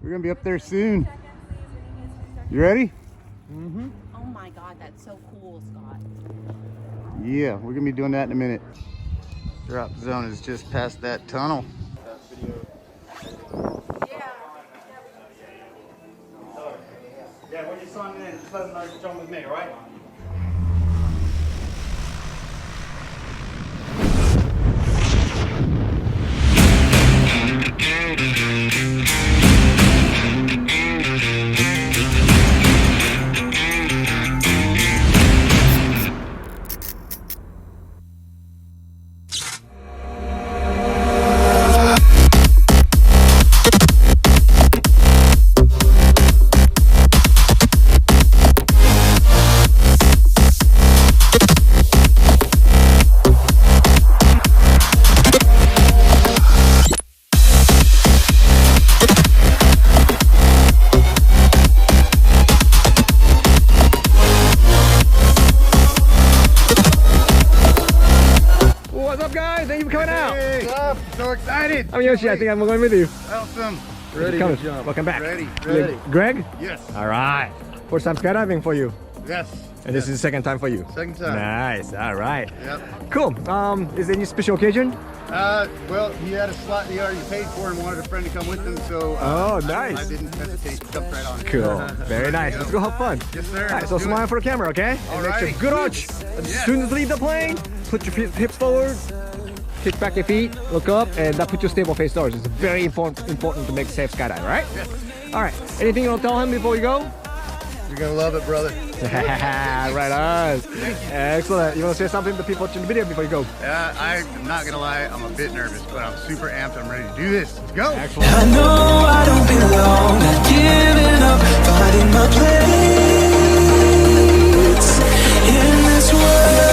We're gonna be up there soon. You ready? Mm-hmm. Oh my God, that's so cool, Scott. Yeah, we're gonna be doing that in a minute. Drop zone is just past that tunnel. Yeah, when you sign in, just let them know you're jumping with me, all right? What's up, guys? Thank you for coming out. Hey, what's up? So excited. I'm Yoshi. I think I'm going with you. Awesome. Ready to jump. Welcome back. Ready. Greg? Yes. All right. First time skydiving for you. Yes. And this is the second time for you. Second time. Nice. All right. Yep. Cool. Is there any special occasion? Well, he had a slot he already paid for and wanted a friend to come with him, so Oh, nice. I didn't hesitate, jumped right on it. Cool. Very nice. Let's go have fun. Yes, sir. All right, so Let's do smile it. for the camera, okay? And make sure Alrighty. good arch. As soon as you leave the plane, put your hips forward, kick back your feet, look up, and that put your stable face doors. It's very important to make safe skydive, all right? Yes. All right. Anything you want to tell him before you go? You're gonna love it, brother. Right on. Excellent. You want to say something to people watching the video before you go? I'm not gonna lie, I'm a bit nervous, but I'm super amped. I'm ready to do this. Let's go. Excellent. I know I don't belong, not giving up, finding my place in this world.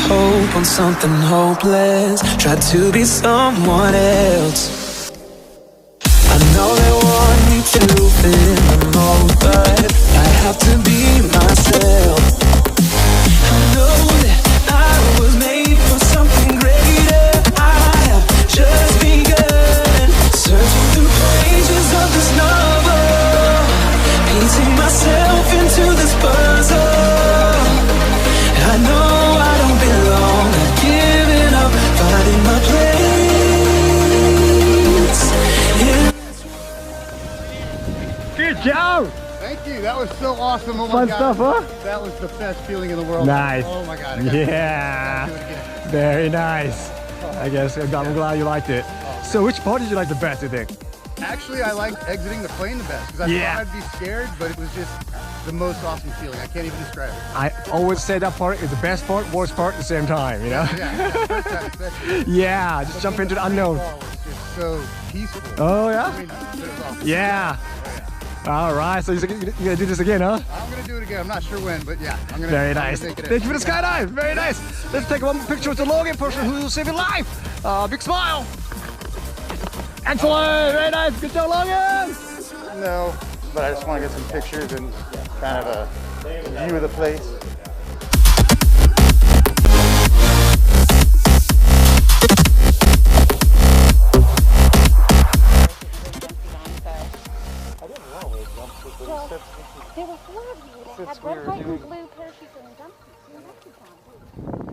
Hope on something hopeless. Tried to be someone else. I know they want me to fit in the mold, but I have to be myself. I know that I was made for something greater. I have just begun searching through pages of this novel, piecing myself into this puzzle. I know I don't belong, not giving up, finding my place. Good job. Thank you. That was so awesome. Oh my Fun God. stuff, huh? That was the best feeling in the world. Nice. Oh my God. I gotta Yeah. do it again. Very nice. I guess I'm glad you liked it. So which part did you like the best, you think? Actually, I liked exiting the plane the best because I Yeah. thought I'd be scared, but it was just the most awesome feeling. I can't even describe it. I always say that part is the best part, worst part at the same time, you know? Yeah, first time especially. Yeah, just jump into the unknown. It was just so peaceful. Oh, yeah? I mean, it was awesome. Yeah. All right, so you're gonna do this again, huh? I'm gonna do it again. I'm not sure when, but yeah, I'm gonna. Very I'm nice. gonna take it Thank in. you for the skydive. Very nice. Let's take one picture with the Logan person who will save your life. Big smile. Excellent. Very nice. Good job, Logan. No, but I just want to get some pictures and kind of a view of the place. There were four of you that had red, white, and blue parachutes and jumpsuits.